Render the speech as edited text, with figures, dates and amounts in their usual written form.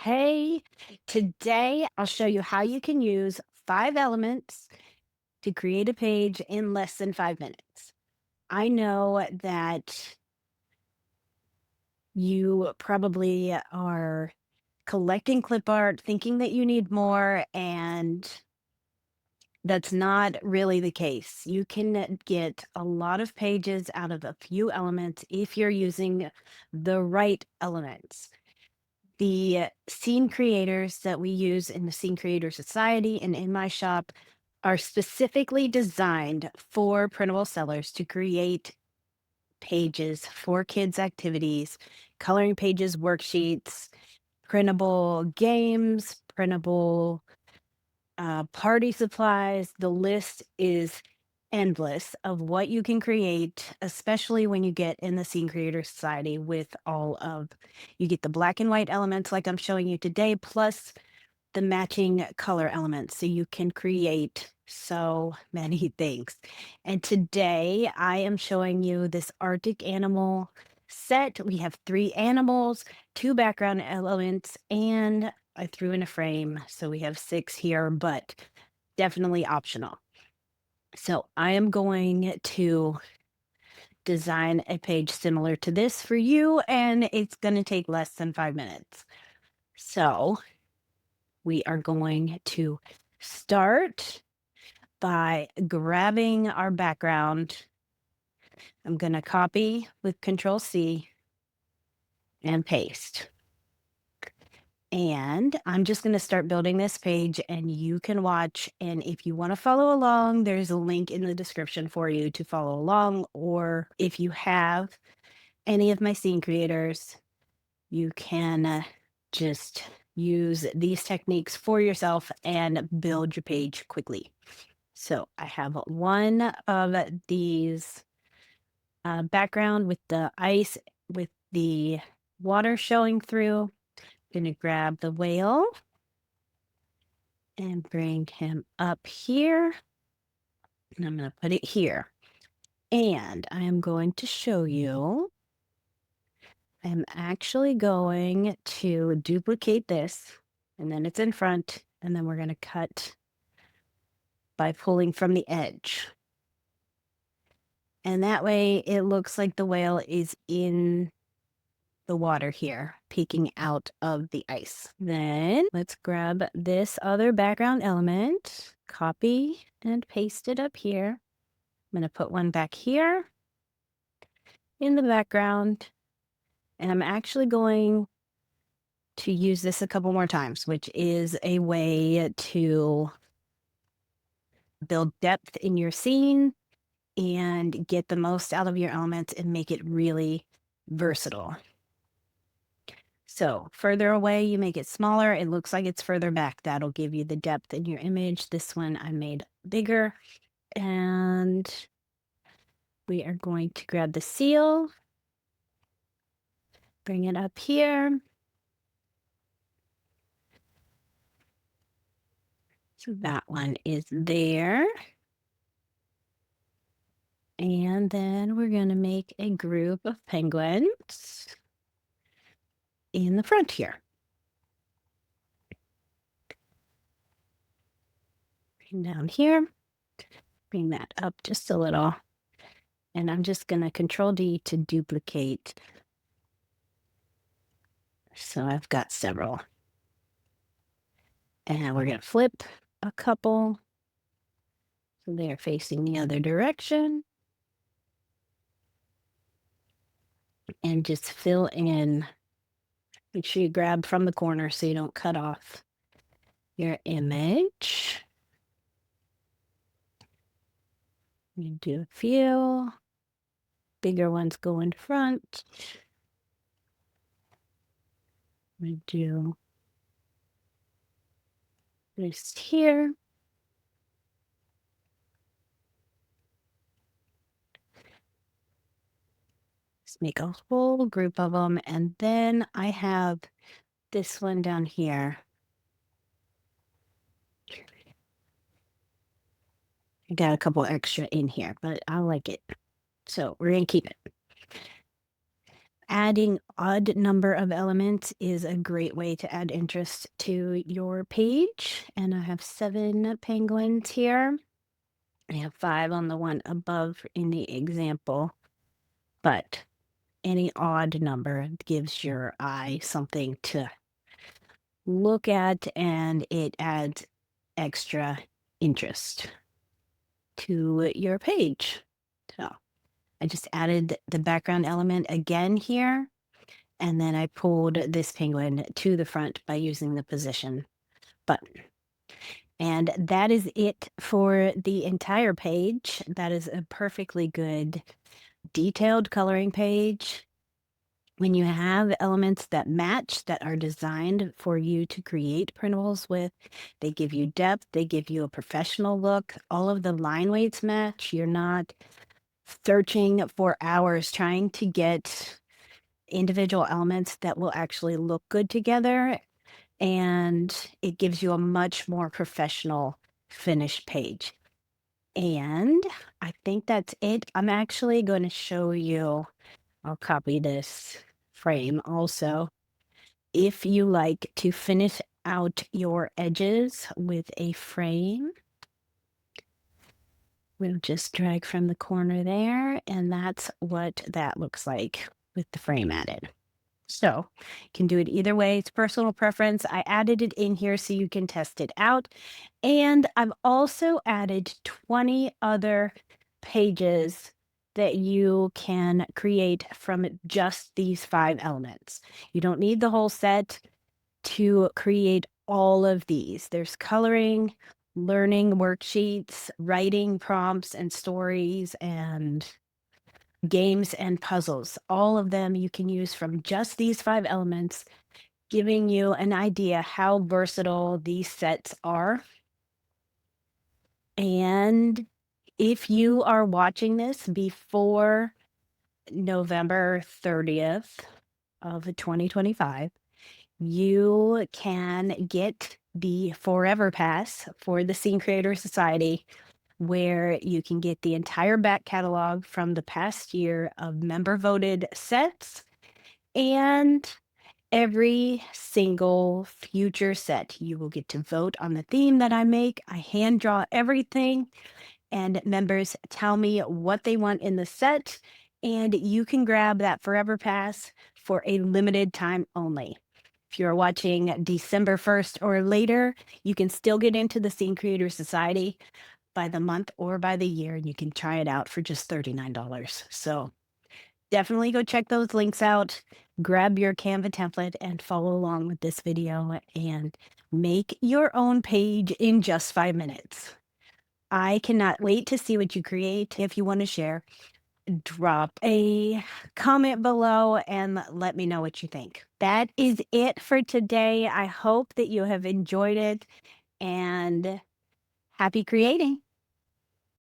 Hey, today I'll show you how you can use 5 elements to create a page in less than 5 minutes. I know that you probably are collecting clip art, thinking that you need more, and that's not really the case. You can get a lot of pages out of a few elements if you're using the right elements. The scene creators that we use in the Scene Creator Society and in my shop are specifically designed for printable sellers to create pages for kids' activities, coloring pages, worksheets, printable games, printable party supplies. The list is endless of what you can create, especially when you get in the Scene Creator Society with all of you get the black and white elements like I'm showing you today, plus the matching color elements. So you can create so many things. And today I am showing you this Arctic animal set. We have 3 animals, 2 background elements, and I threw in a frame. So we have 6 here, but definitely optional. So I am going to design a page similar to this for you, and it's going to take less than 5 minutes. So we are going to start by grabbing our background. I'm going to copy with Control C and paste. And I'm just going to start building this page and you can watch. And if you want to follow along, there's a link in the description for you to follow along. Or if you have any of my scene creators, you can just use these techniques for yourself and build your page quickly. So I have one of these background with the ice with the water showing through. I'm going to grab the whale and bring him up here. And I'm going to put it here. And I am going to show you. I'm actually going to duplicate this and then it's in front. And then we're going to cut by pulling from the edge. And that way it looks like the whale is in the water here, peeking out of the ice. Then let's grab this other background element, copy and paste it up here. I'm going to put one back here in the background. And I'm actually going to use this a couple more times, which is a way to build depth in your scene and get the most out of your elements and make it really versatile. So further away, you make it smaller. It looks like it's further back. That'll give you the depth in your image. This one I made bigger. And we are going to grab the seal, bring it up here. So that one is there. And then we're going to make a group of penguins in the front here. Bring down here, bring that up just a little. And I'm just going to Control D to duplicate. So I've got several. And we're going to flip a couple. So they are facing the other direction. And just fill in. Make sure you grab from the corner so you don't cut off your image. You do a few. Bigger ones go in front. We do this here. Just make a whole group of them. And then I have this one down here. I got a couple extra in here, but I like it. So we're going to keep it. Adding odd number of elements is a great way to add interest to your page. And I have 7 penguins here. I have 5 on the one above in the example, but any odd number gives your eye something to look at and it adds extra interest to your page. So I just added the background element again here, and then I pulled this penguin to the front by using the position button. And that is it for the entire page. That is a perfectly good detailed coloring page. When you have elements that match, that are designed for you to create printables with, they give you depth, they give you a professional look. All of the line weights match. You're not searching for hours trying to get individual elements that will actually look good together. And it gives you a much more professional finished page. And I think that's it. I'm actually going to show you, I'll copy this frame also. If you like to finish out your edges with a frame, we'll just drag from the corner there, and that's what that looks like with the frame added. So you can do it either way. It's personal preference. I added it in here so you can test it out. And I've also added 20 other pages that you can create from just these 5 elements. You don't need the whole set to create all of these. There's coloring, learning worksheets, writing prompts and stories, and games and puzzles. All of them you can use from just these 5 elements, giving you an idea how versatile these sets are. And if you are watching this before November 30th of 2025, you can get the Forever Pass for the Scene Creator Society, where you can get the entire back catalog from the past year of member voted sets and every single future set. You will get to vote on the theme that I make. I hand draw everything, and members tell me what they want in the set, and you can grab that Forever Pass for a limited time only. If you're watching December 1st or later, you can still get into the Scene Creator Society by the month or by the year, and you can try it out for just $39. So definitely go check those links out, grab your Canva template, and follow along with this video and make your own page in just 5 minutes. I cannot wait to see what you create. If you want to share, drop a comment below and let me know what you think. That is it for today. I hope that you have enjoyed it and happy creating.